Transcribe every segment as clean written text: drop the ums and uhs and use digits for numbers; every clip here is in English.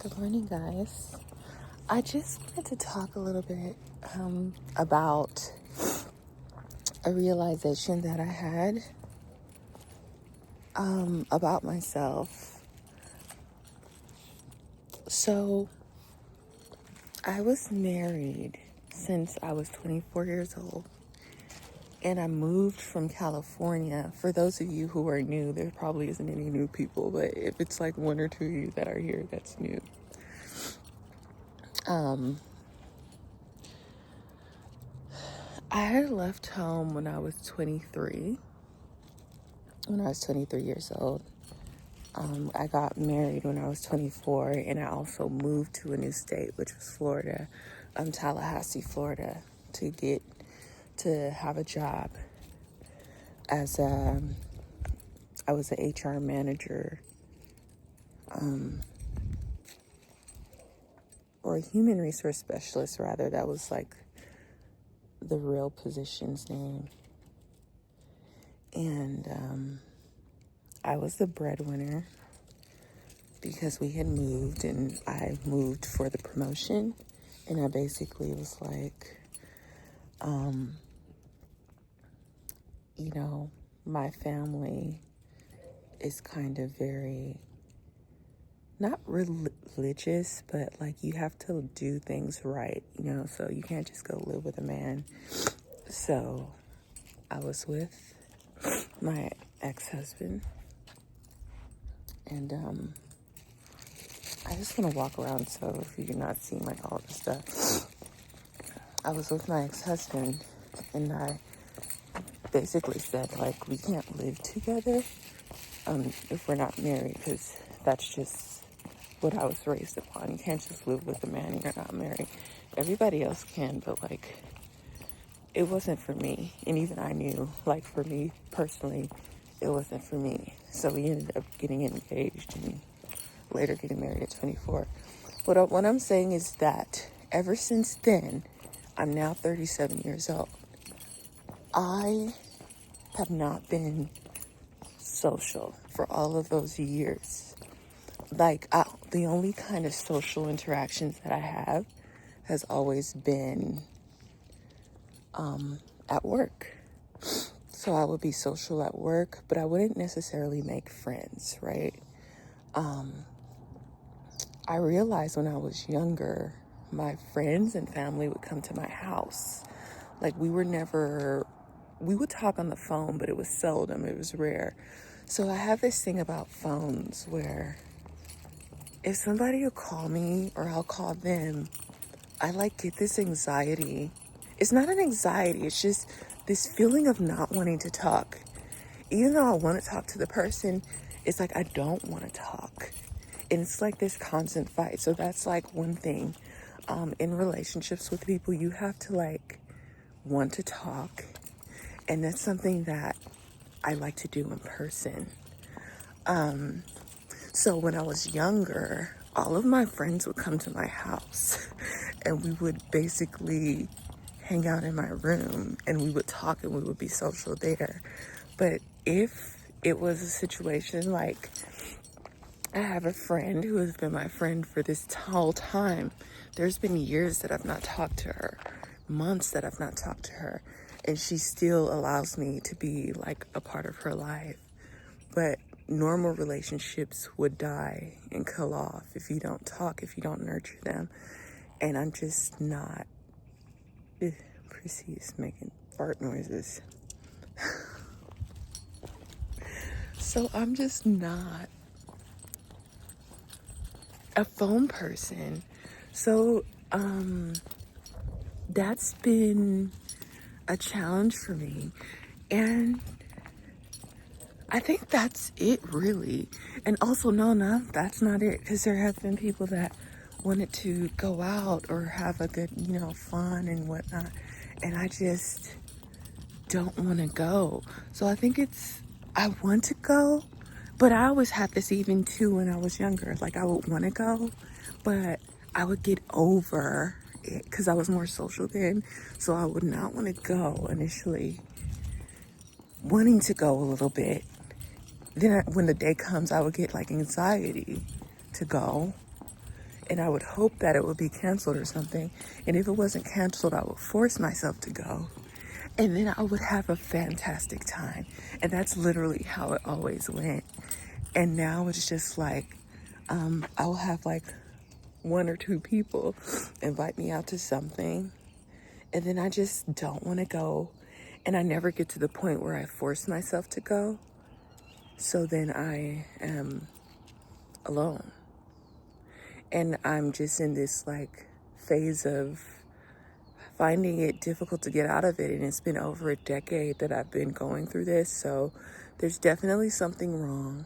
Good morning, guys. I just wanted to talk a little bit about a realization that I had about myself. So, I was married since I was 24 years old, and I moved from California. For those of you who are new, there probably isn't any new people, but if it's like one or two of you that are here, that's new. I had left home when I was 23 years old. I got married when I was 24, and I also moved to a new state, which was Florida, Tallahassee, Florida, to have a job as I was an HR manager, or a human resource specialist, rather. That was like the real position's name. And I was the breadwinner because we had moved, and I moved for the promotion. And I basically was like, my family is kind of very, not religious, but like you have to do things right, so you can't just go live with a man. So I was with my ex-husband, and I just want to walk around, so if you're not seeing like all the stuff, I was with my ex-husband, and I basically said, like, we can't live together if we're not married, because that's just what I was raised upon. You can't just live with a man and you're not married. Everybody else can, but like, it wasn't for me. And even I knew, like, for me personally, it wasn't for me. So we ended up getting engaged and later getting married at 24. What I'm saying is that ever since then, I'm now 37 years old. I have not been social for all of those years. Like, the only kind of social interactions that I have has always been at work. So I would be social at work, but I wouldn't necessarily make friends, right? I realized when I was younger, my friends and family would come to my house. Like, we would talk on the phone, but it was seldom, it was rare. So I have this thing about phones where if somebody will call me or I'll call them, I like get this anxiety. It's not an anxiety, it's just this feeling of not wanting to talk. Even though I want to talk to the person, it's like I don't want to talk. And it's like this constant fight. So that's like one thing. In relationships with people, you have to like want to talk. And that's something that I like to do in person. So when I was younger, all of my friends would come to my house and we would basically hang out in my room and we would talk and we would be social there. But if it was a situation like, I have a friend who has been my friend for this whole time. There's been years that I've not talked to her, months that I've not talked to her, and she still allows me to be like a part of her life. But normal relationships would die and kill off if you don't talk, if you don't nurture them. And I'm just not. Prissy is making fart noises. So I'm just not a phone person. So that's been a challenge for me. And I think that's it, really. And also, no, that's not it. Because there have been people that wanted to go out or have a good, fun and whatnot. And I just don't want to go. So I think I want to go. But I always had this even too when I was younger. Like, I would want to go, but I would get over it because I was more social then. So I would not want to go initially, wanting to go a little bit. Then when the day comes, I would get like anxiety to go. and I would hope that it would be canceled or something. And if it wasn't canceled, I would force myself to go. And then I would have a fantastic time. And that's literally how it always went. And now it's just like, I'll have like one or two people invite me out to something. And then I just don't want to go. And I never get to the point where I force myself to go. So then I am alone. And I'm just in this like phase of finding it difficult to get out of it. And it's been over a decade that I've been going through this. So there's definitely something wrong.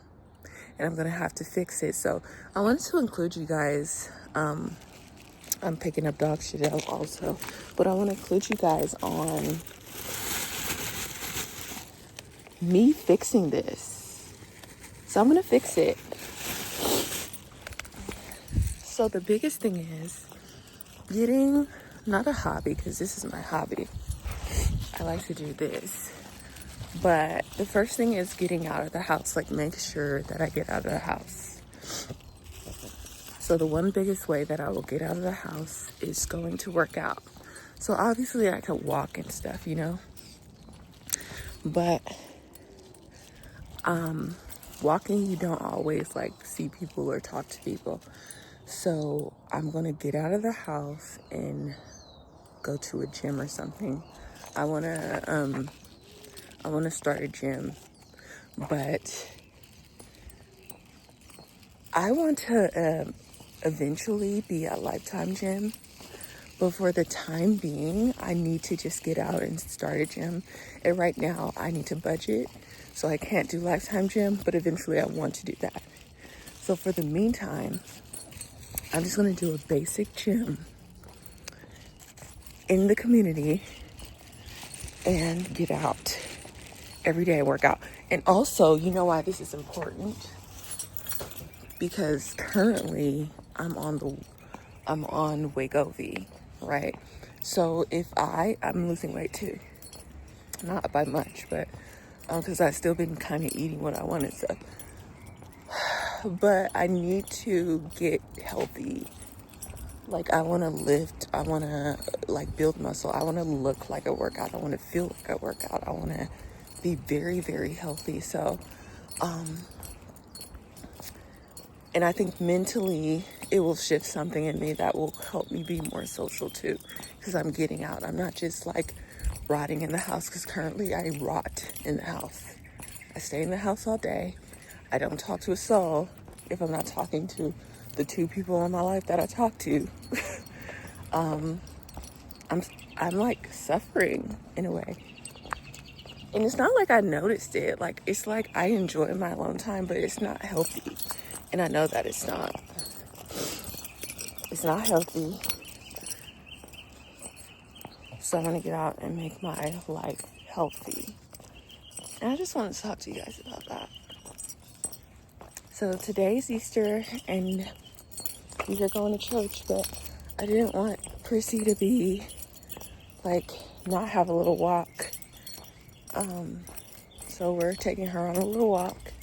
And I'm going to have to fix it. So I wanted to include you guys. I'm picking up dog shit out also. But I want to include you guys on me fixing this. So I'm going to fix it. So the biggest thing is getting, not a hobby, because this is my hobby. I like to do this. But the first thing is getting out of the house. Like, make sure that I get out of the house. So the one biggest way that I will get out of the house is going to work out. So obviously I could walk and stuff, you know. But walking, you don't always like see people or talk to people. So I'm going to get out of the house and go to a gym or something. I want to start a gym, but I want to eventually be at Lifetime Gym. But for the time being, I need to just get out and start a gym. And right now, I need to budget, so I can't do Lifetime Gym, but eventually I want to do that. So for the meantime, I'm just going to do a basic gym in the community and get out every day and work out. And also, you know why this is important? Because currently I'm on Wegovy, right? So if I'm losing weight too, not by much, but because I've still been kind of eating what I wanted, so. But I need to get healthy. Like, I want to lift, I want to like build muscle, I want to look like a workout, I want to feel like a workout, I want to be very, very healthy. So and I think mentally it will shift something in me that will help me be more social too, because I'm getting out. I'm not just like rotting in the house, because currently I rot in the house. I stay in the house all day. I don't talk to a soul if I'm not talking to the two people in my life that I talk to. I'm like suffering in a way. And it's not like I noticed it. Like, it's like I enjoy my alone time, but it's not healthy. And I know that it's not. It's not healthy. So I'm going to get out and make my life healthy. And I just want to talk to you guys about that. So today's Easter, and we are going to church, but I didn't want Prissy to be, like, not have a little walk. So we're taking her on a little walk,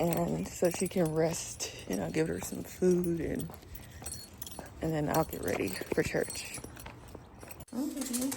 and so she can rest, and I'll give her some food, and then I'll get ready for church. Okay.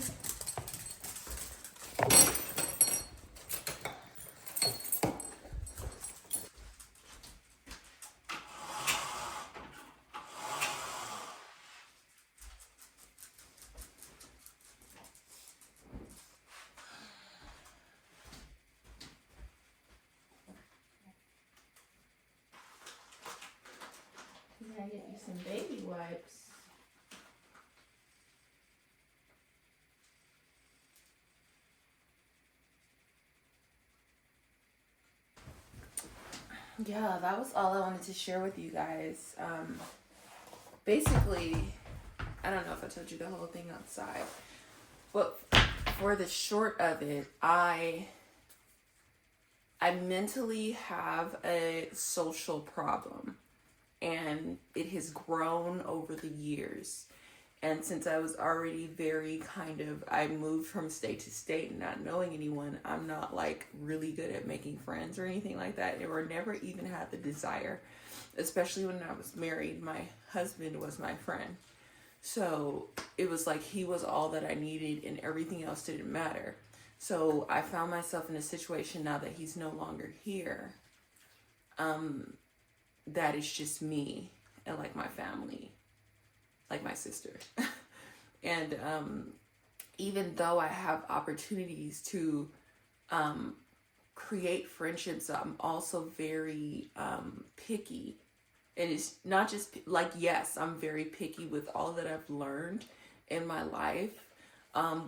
Can I get you some baby wipes? Yeah, that was all I wanted to share with you guys. Basically, I don't know if I told you the whole thing outside, but for the short of it, I mentally have a social problem, and it has grown over the years. And since I was already I moved from state to state and not knowing anyone, I'm not like really good at making friends or anything like that, or never even had the desire. especially when I was married, my husband was my friend. So it was like he was all that I needed and everything else didn't matter. So I found myself in a situation now that he's no longer here, that it's just me and like my family, like my sister. And even though I have opportunities to create friendships, I'm also very picky. And it's not just like, yes, I'm very picky with all that I've learned in my life,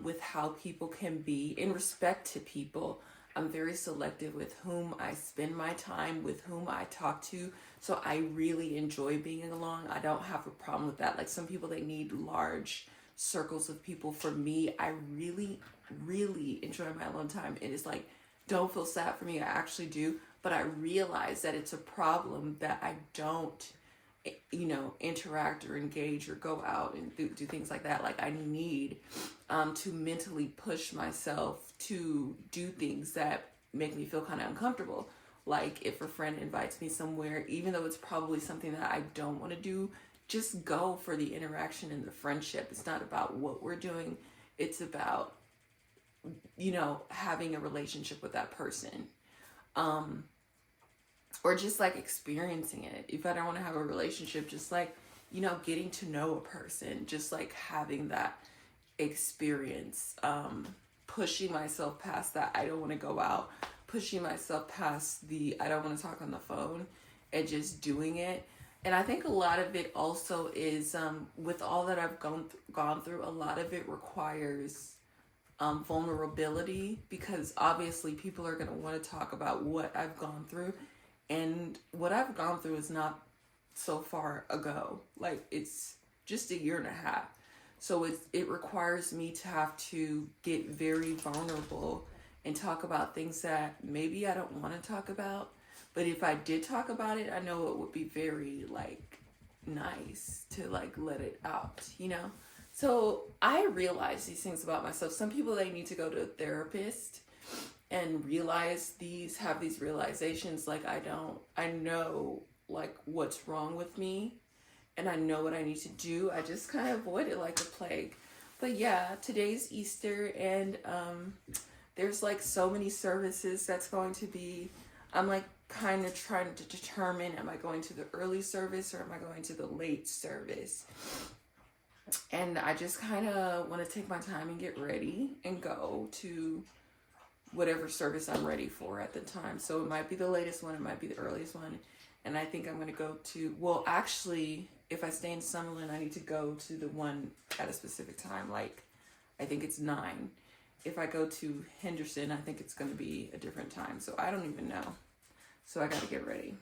with how people can be in respect to people. I'm very selective with whom I spend my time, with whom I talk to. So I really enjoy being alone. I don't have a problem with that. Like some people, they need large circles of people. For me, I really, really enjoy my alone time. It is like, don't feel sad for me. I actually do. But I realize that it's a problem that I don't, interact or engage or go out and do things like that. Like I need to mentally push myself to do things that make me feel kind of uncomfortable. Like if a friend invites me somewhere, even though it's probably something that I don't want to do, just go for the interaction and the friendship. It's not about what we're doing. It's about, having a relationship with that person. Or just like experiencing it. If I don't want to have a relationship, just like, getting to know a person, just like having that experience, pushing myself past that I don't want to go out, pushing myself past the I don't want to talk on the phone, and just doing it. And I think a lot of it also is, with all that I've gone through, a lot of it requires vulnerability, because obviously people are going to want to talk about what I've gone through. And what I've gone through is not so far ago. Like it's just a year and a half. So it requires me to have to get very vulnerable and talk about things that maybe I don't want to talk about. But if I did talk about it, I know it would be very like nice to like let it out, So I realize these things about myself. Some people, they need to go to a therapist and have these realizations. Like I know like what's wrong with me, and I know what I need to do. I just kind of avoid it like the plague. But yeah, today's Easter, and there's like so many services that's going to be, I'm like kind of trying to determine, am I going to the early service or am I going to the late service? And I just kind of want to take my time and get ready and go to whatever service I'm ready for at the time. So it might be the latest one, it might be the earliest one. And I think I'm going to go to, well, actually, if I stay in Summerlin, I need to go to the one at a specific time. Like, I think it's 9. If I go to Henderson, I think it's going to be a different time. So I don't even know. So I got to get ready.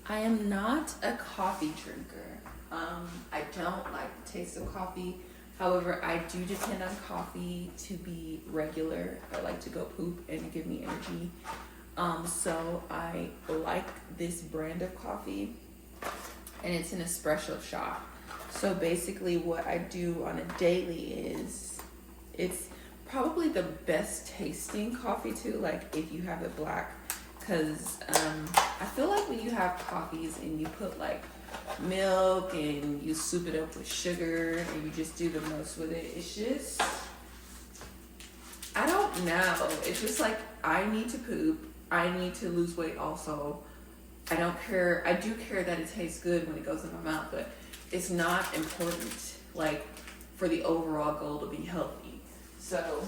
I am not a coffee drinker. I don't like the taste of coffee. However, I do depend on coffee to be regular. I like to go poop and give me energy. So I like this brand of coffee, and it's an espresso shot. So basically what I do on a daily is, it's probably the best tasting coffee too, like if you have it black. Because I feel like when you have coffees and you put like milk and you soup it up with sugar and you just do the most with it, it's just, I don't know. It's just like, I need to poop. I need to lose weight also. I don't care. I do care that it tastes good when it goes in my mouth, but it's not important, like, for the overall goal to be healthy. So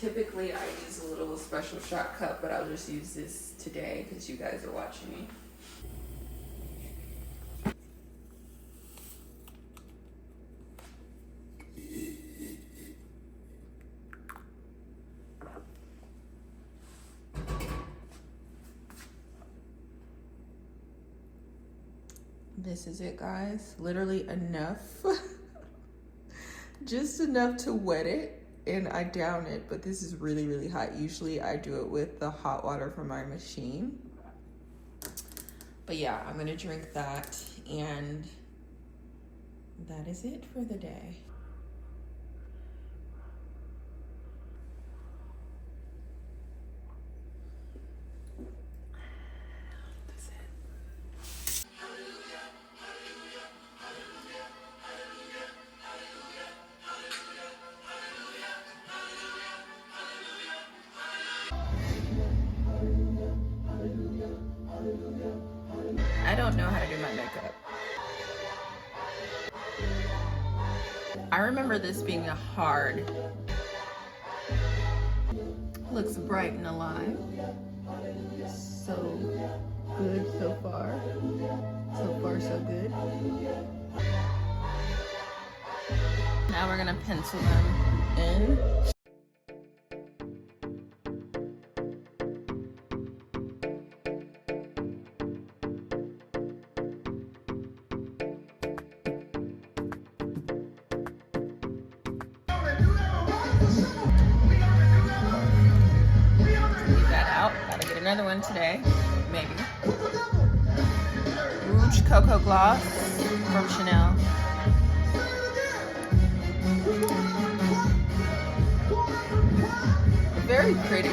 typically I use a little special shot cup, but I'll just use this today because you guys are watching me. This is it, guys. Literally enough. Just enough to wet it, and I down it, but this is really, really hot. Usually I do it with the hot water from my machine. But yeah, I'm gonna drink that, and that is it for the day. I don't know how to do my makeup. I remember this being a hard. Looks bright and alive. So good so far. So far, so good. Now we're gonna pencil them in. Another one today, maybe. Rouge Cocoa Gloss from Chanel. Very pretty.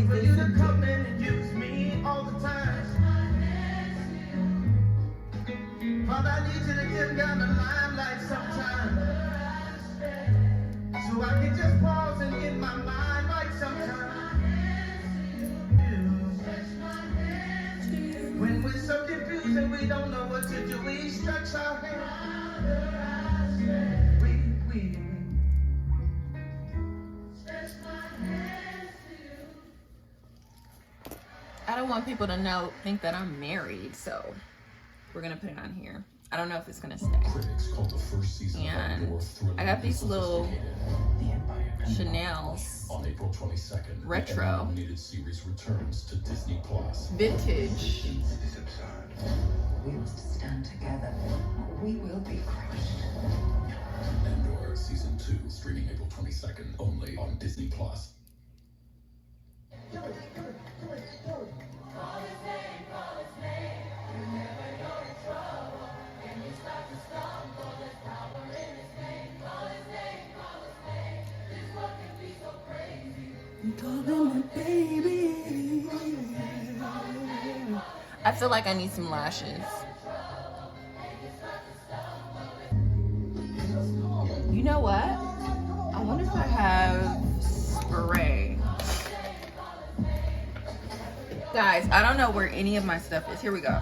For you to come in and use me all the time. Father, I need you to dim down the limelight sometime, so I can just pause and get my mind right sometime. When we're so confused and we don't know what to do, we stretch our hands. We I don't want people to think that I'm married, so we're gonna put it on here. I don't know if it's gonna stay. And I got these little Chanel's on April 22nd, retro series returns to Disney Plus. Vintage. We must stand together. We will be crushed. Andor season 2 streaming April 22nd only on Disney Plus. I feel like I need some lashes. You know what? I wonder if I have spray. Guys, I don't know where any of my stuff is. Here we go.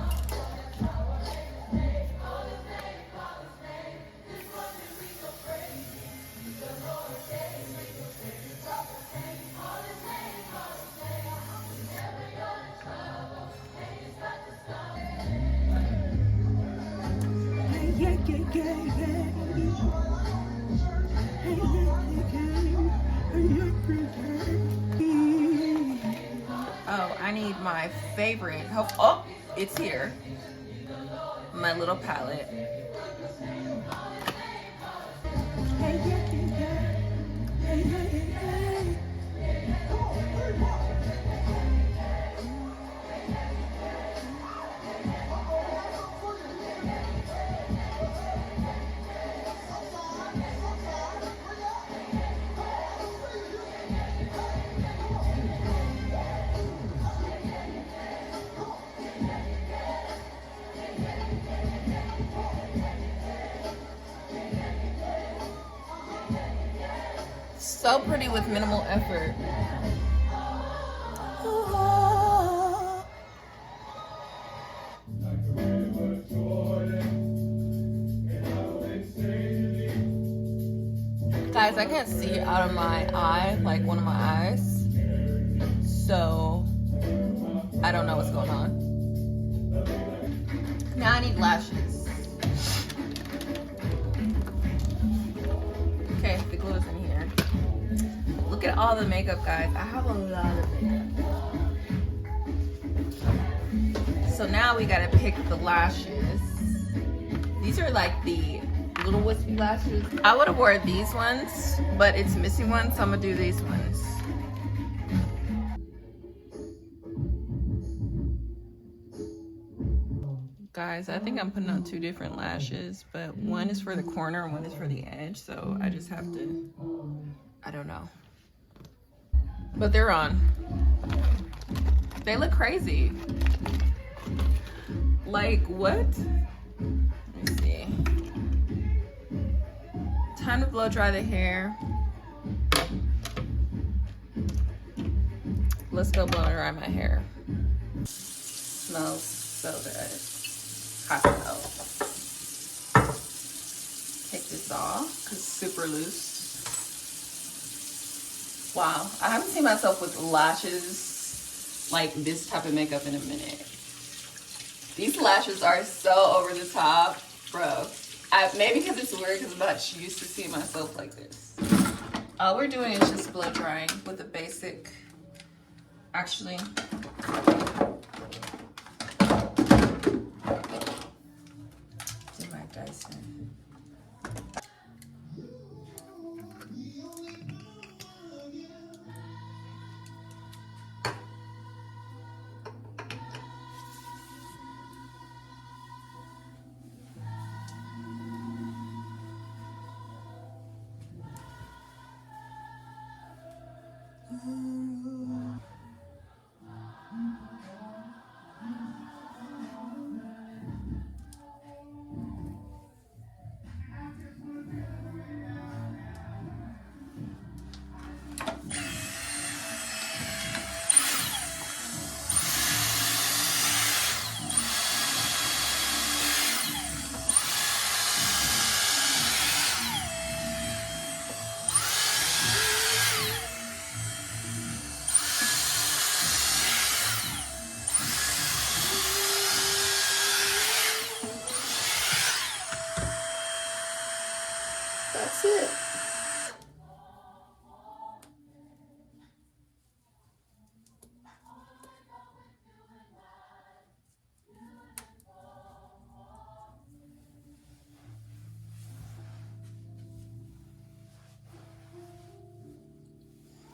Oh, I need my favorite. Oh, it's here. My little palette. So pretty with minimal effort. Guys, I can't see out of my eye, like one of my eyes. So, I don't know what's going on. Now I need lashes. Okay, the glue is in here. Look at all the makeup, guys. I have a lot of makeup. So now we gotta pick the lashes. These are like the little wispy lashes. I would have worn these ones, but it's missing ones, so I'm gonna do these ones. Guys, I think I'm putting on 2 different lashes, but one is for the corner and one is for the edge, so I just have to, I don't know. But they're on. They look crazy. Like, what? Let me see. Time to blow dry the hair. Let's go blow dry my hair. Smells so good. Hot smell. Take this off because it's super loose. Wow, I haven't seen myself with lashes like this type of makeup in a minute. These lashes are so over the top, bro. Maybe because it's weird because I'm not used to seeing myself like this. All we're doing is just blow drying with a basic, actually. Do my Dyson. That's it.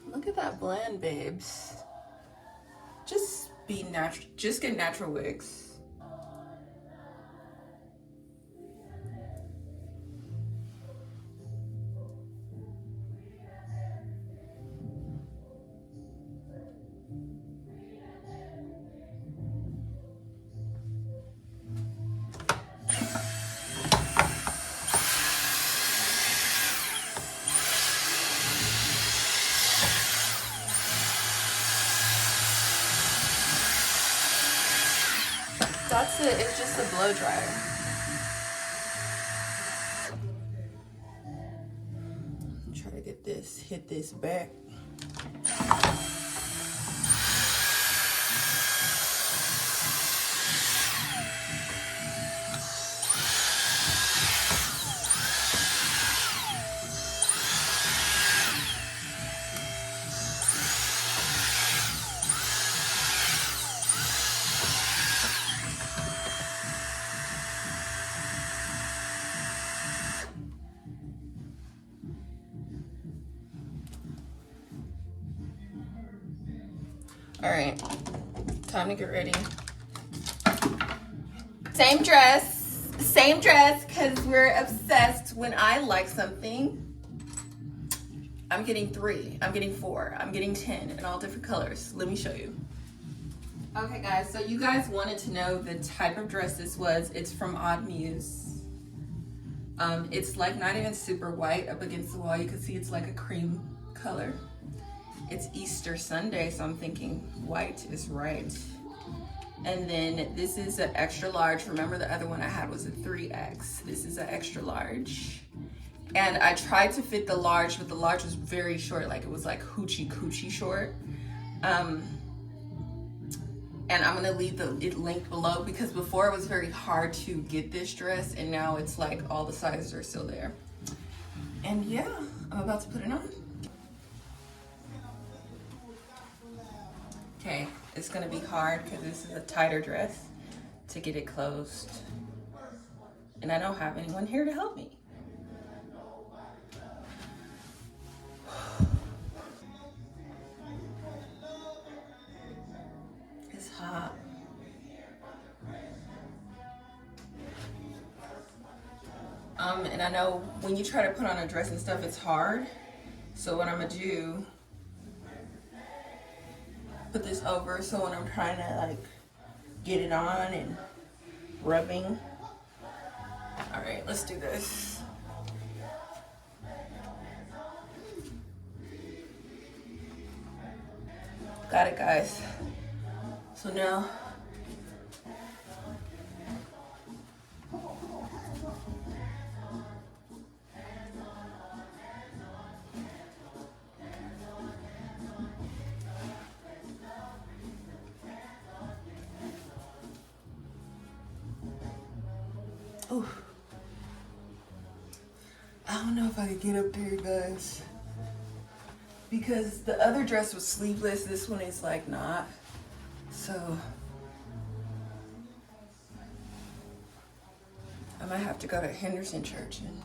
Look at that blend, babes. Just be natural. Just get natural wigs. That's it. It's just a blow dryer. Try to get this, hit this back. All right, time to get ready. Same dress, because we're obsessed. When I like something, I'm getting 3, I'm getting 4, I'm getting 10 in all different colors. Let me show you. Okay guys, so you guys wanted to know the type of dress this was. It's from Odd Muse. It's like not even super white up against the wall. You can see it's like a cream color. It's Easter Sunday, so I'm thinking white is right. And then this is an extra large. Remember the other one I had was a 3X. This is an extra large. And I tried to fit the large, but the large was very short, like it was like hoochie coochie short. And I'm gonna leave it linked below, because before it was very hard to get this dress, and now it's like all the sizes are still there. And yeah, I'm about to put it on. Okay, it's gonna be hard because this is a tighter dress to get it closed. And I don't have anyone here to help me. It's hot. And I know when you try to put on a dress and stuff, it's hard. So what I'm gonna do, put this over, so when I'm trying to like get it on and rubbing. All right, let's do this. Got it, guys. So now, ooh. I don't know if I could get up there, guys, because the other dress was sleeveless. This one is like not. So I might have to go to Henderson Church and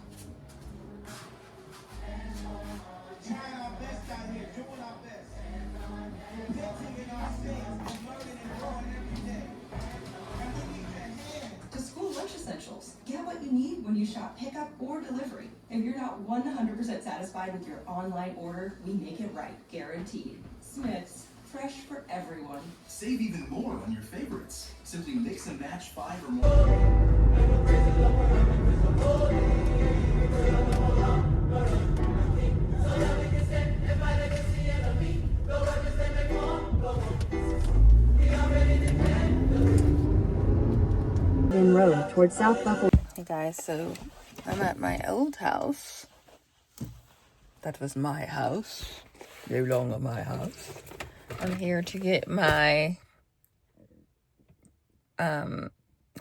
To school lunch essentials. Get what you need when you shop pickup or delivery. If you're not 100% satisfied with your online order, we make it right, guaranteed. Smith's, fresh for everyone. Save even more on your favorites. Simply mix and match 5 or more. Road towards South Buffalo. Hey guys, so I'm at my old house. That was my house. No longer my house. I'm here to get my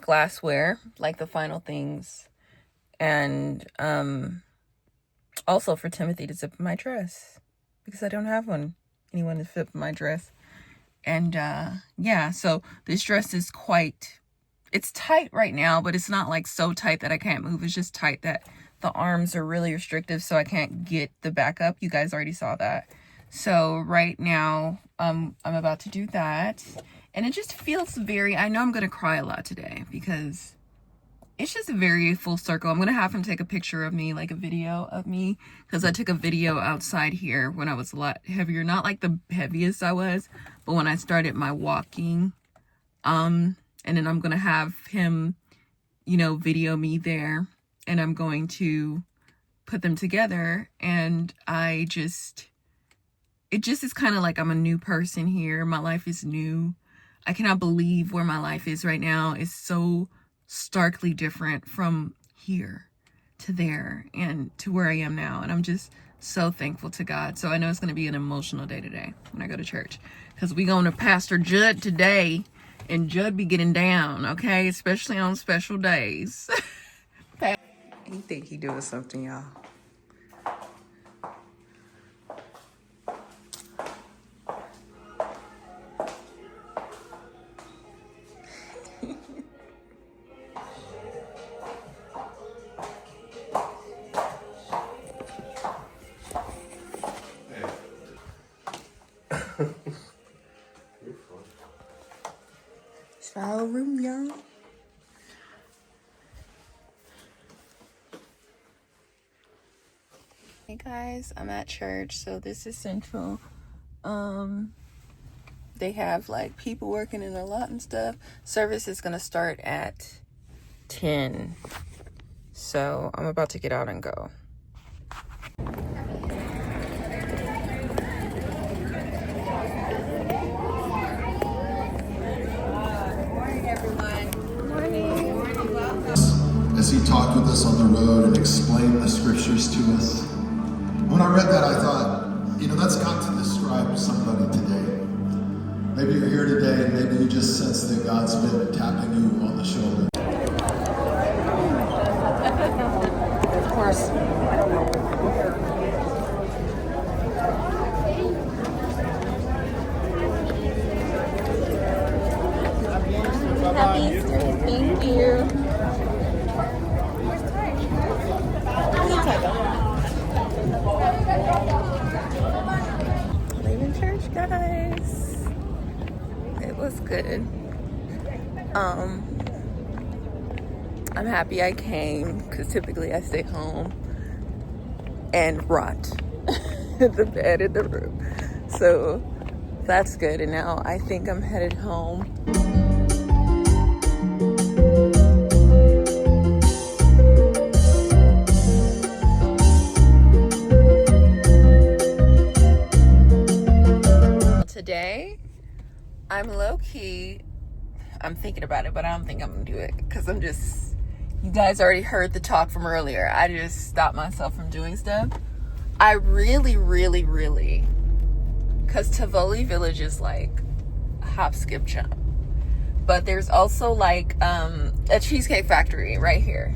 glassware, like the final things. And also for Timothy to zip my dress, because I don't have anyone to zip my dress. And yeah, so this dress is it's tight right now, but it's not like so tight that I can't move. It's just tight that the arms are really restrictive, so I can't get the back up. You guys already saw that. So right now, I'm about to do that. And it just feels I know I'm going to cry a lot today, because it's just very full circle. I'm going to have him take a picture of me, like a video of me, because I took a video outside here when I was a lot heavier. Not like the heaviest I was, but when I started my walking. And then I'm going to have him, video me there, and I'm going to put them together. And it just is kind of like I'm a new person here. My life is new. I cannot believe where my life is right now. It's so starkly different from here to there and to where I am now. And I'm just so thankful to God. So I know it's going to be an emotional day today when I go to church, because we going to Pastor Judd today, and Judd be getting down, okay? Especially on special days. He think he doing something, y'all. Shower room, y'all. Hey guys, I'm at church, so this is Central. They have like people working in a lot and stuff. Service is gonna start at 10, so I'm about to get out and go. As he talked with us on the road and explained the scriptures to us. When I read that, I thought, that's got to describe somebody today. Maybe you're here today and maybe you just sense that God's been tapping you on the shoulder. Of course. Happy Easter. Thank you. Leaving church, guys. It was good. I'm happy I came, because typically I stay home and rot the bed in the room. So that's good. And now I think I'm headed home. Today, I'm low-key, I'm thinking about it, but I don't think I'm gonna do it, because you guys already heard the talk from earlier. I just stopped myself from doing stuff. I really, because Tivoli Village is like hop, skip, jump. But there's also like a Cheesecake Factory right here.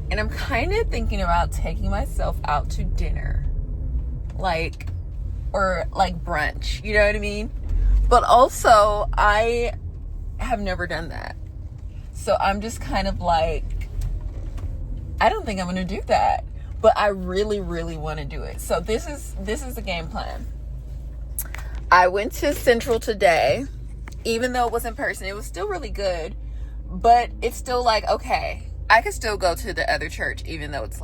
And I'm kind of thinking about taking myself out to dinner. Or brunch, you know what I mean? But also, I have never done that. So I'm just kind of I don't think I'm gonna do that. But I really want to do it. So this is the game plan. I went to Central today, even though it was in person. It was still really good, but it's still okay, I could still go to the other church, even though it's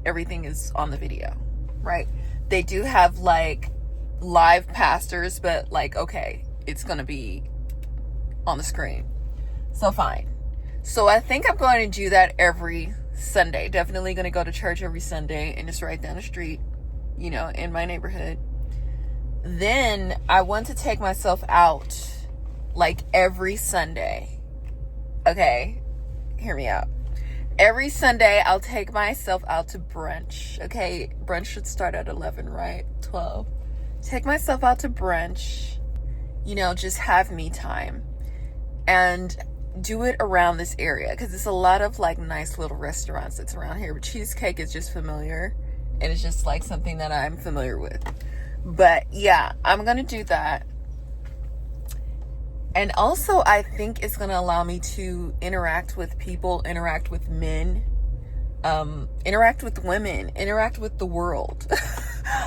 everything is on the video, right? They do have live pastors, but okay, it's gonna be on the screen, so fine. So I think I'm going to do that every Sunday. Definitely going to go to church every Sunday, and just right down the street, in my neighborhood. Then I want to take myself out every Sunday. Okay, hear me out. Every Sunday I'll take myself out to brunch. Okay, brunch should start at 11, right? 12. Take myself out to brunch, just have me time, and do it around this area, because it's a lot of nice little restaurants that's around here. But Cheesecake is just familiar, and it's just something that I'm familiar with. But yeah, I'm gonna do that. And also, I think it's gonna allow me to interact with people, interact with men, interact with women, interact with the world.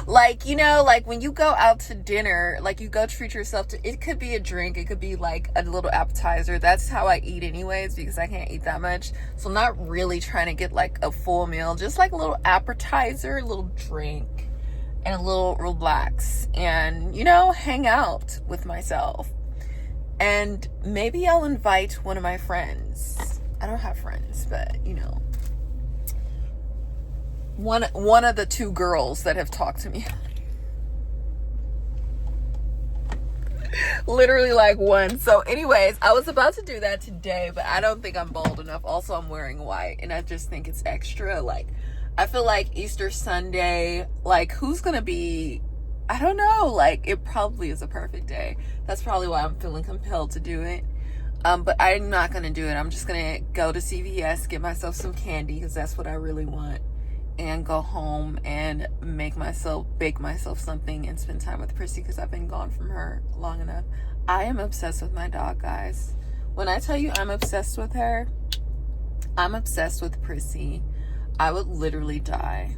When you go out to dinner, you go treat yourself to, it could be a drink, it could be a little appetizer. That's how I eat anyways, because I can't eat that much. So I'm not really trying to get a full meal, just a little appetizer, a little drink, and a little relax, and hang out with myself. And maybe I'll invite one of my friends. I don't have friends, but one of the two girls that have talked to me. Literally like one. So anyways, I was about to do that today, but I don't think I'm bold enough. Also, I'm wearing white and I just think it's extra. Like, I feel like Easter Sunday, like, who's gonna be, I don't know, like, it probably is a perfect day. That's probably why I'm feeling compelled to do it. But I'm not gonna do it. I'm just gonna go to CVS, get myself some candy, because that's what I really want, and go home and bake myself something and spend time with Prissy, because I've been gone from her long enough. I am obsessed with my dog, guys. When I tell you I'm obsessed with her, I'm obsessed with Prissy. I would literally die.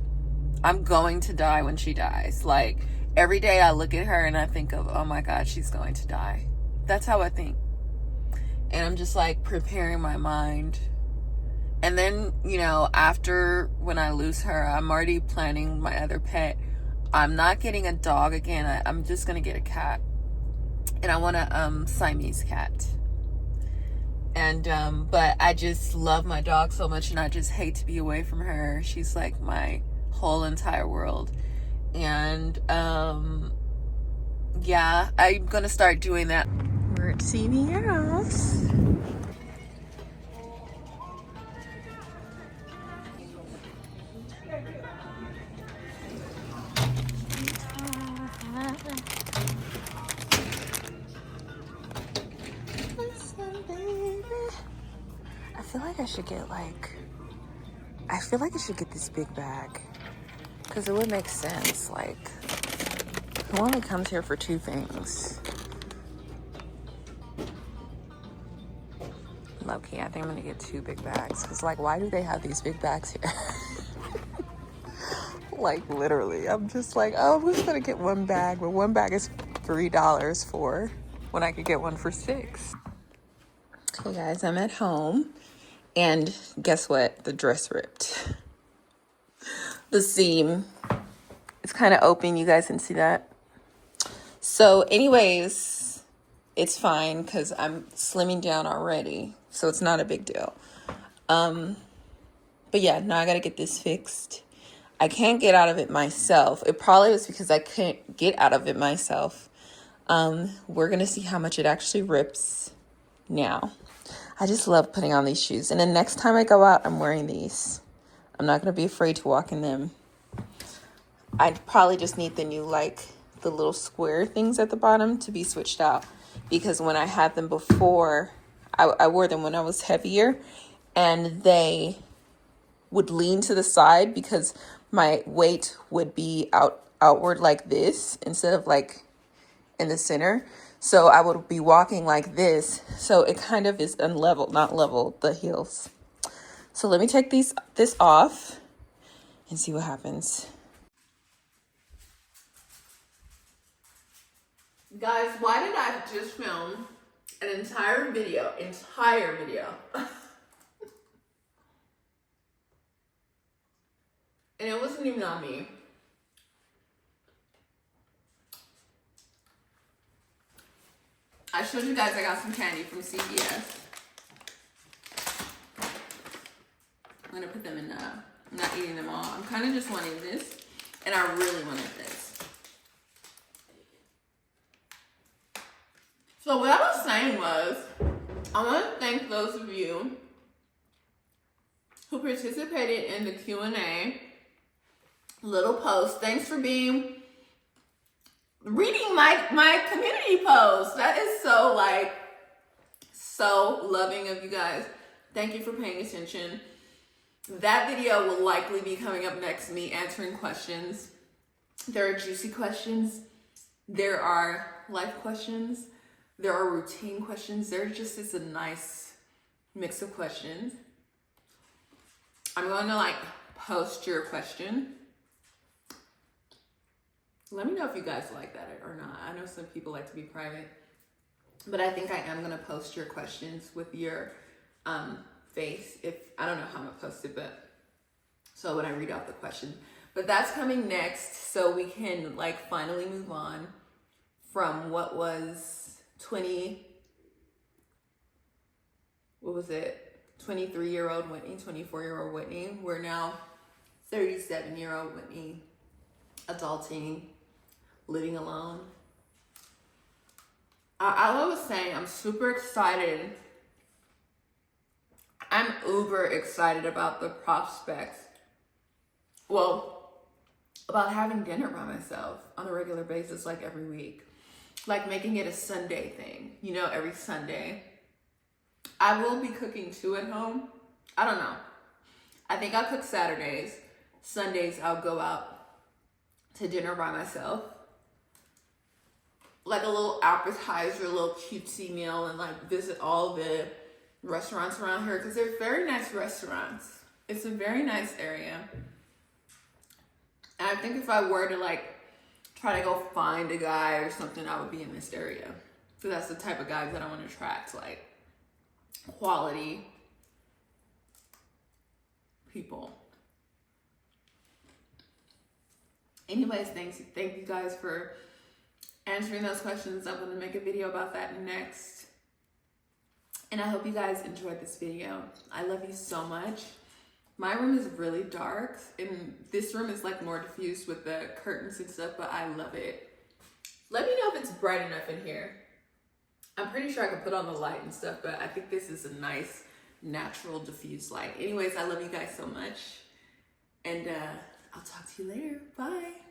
I'm going to die when she dies. Like, every day I look at her and I think of, oh my God, she's going to die. That's how I think. And I'm just like preparing my mind. And then, you know, after when I lose her, I'm already planning my other pet. I'm not getting a dog again. I'm just going to get a cat. And I want a Siamese cat. And, but I just love my dog so much and I just hate to be away from her. She's like my whole entire world. And, yeah, I'm going to start doing that. We're at CVS. I feel like I should get this big bag, because it would make sense. Like, who only comes here for two things? Low-key, I think I'm gonna get two big bags, because like, why do they have these big bags here? Like, literally, I'm just like, oh, who's gonna get one bag? But one bag is $3 for, when I could get one for $6. Okay guys, I'm at home, and guess what? The dress ripped. The seam, it's kind of open. You guys can see that. So anyways, it's fine because I'm slimming down already, so it's not a big deal. But yeah, now I gotta get this fixed. I can't get out of it myself. It probably was because I couldn't get out of it myself. We're gonna see how much it actually rips now. I just love putting on these shoes. And then next time I go out, I'm wearing these. I'm not going to be afraid to walk in them. I probably just need the new, like, the little square things at the bottom to be switched out. Because when I had them before, I wore them when I was heavier. And they would lean to the side because my weight would be outward like this instead of, like, in the center. So I would be walking like this. So it kind of is unlevel, not level, the heels. So let me take this off and see what happens. Guys, why did I just film an entire video? And it wasn't even on me. I showed you guys I got some candy from CVS. I'm gonna put them in, I'm not eating them all. I'm kind of just wanting this, and I really wanted this. So what I was saying was, I want to thank those of you who participated in the Q&A little post. Thanks for reading my community post. That is so, like, so loving of you guys. Thank you for paying attention. That video will likely be coming up next, me answering questions. There are juicy questions. There are life questions. There are routine questions. It's a nice mix of questions. I'm going to, like, post your question. Let me know if you guys like that or not. I know some people like to be private, but I think I am going to post your questions with your face. I don't know how I'm going to post it, but so when I read out the question. But that's coming next, so we can, like, finally move on from what was 23-year-old Whitney, 24-year-old Whitney. We're now 37-year-old Whitney, adulting, living alone. As I was saying, I'm super excited. I'm uber excited about the prospects. Well, about having dinner by myself on a regular basis, like every week. Like making it a Sunday thing, you know, every Sunday. I will be cooking too at home. I don't know. I think I'll cook Saturdays. Sundays, I'll go out to dinner by myself. Like a little appetizer, a little cutesy meal, and like visit all the restaurants around here because they're very nice restaurants. It's a very nice area. And I think if I were to like try to go find a guy or something, I would be in this area. So that's the type of guys that I want to attract, like quality people. Anyways, thank you guys for answering those questions. I'm going to make a video about that next. And I hope you guys enjoyed this video. I love you so much. My room is really dark, and this room is like more diffused with the curtains and stuff, but I love it. Let me know if it's bright enough in here. I'm pretty sure I can put on the light and stuff, but I think this is a nice, natural, diffused light. Anyways, I love you guys so much, and I'll talk to you later. Bye.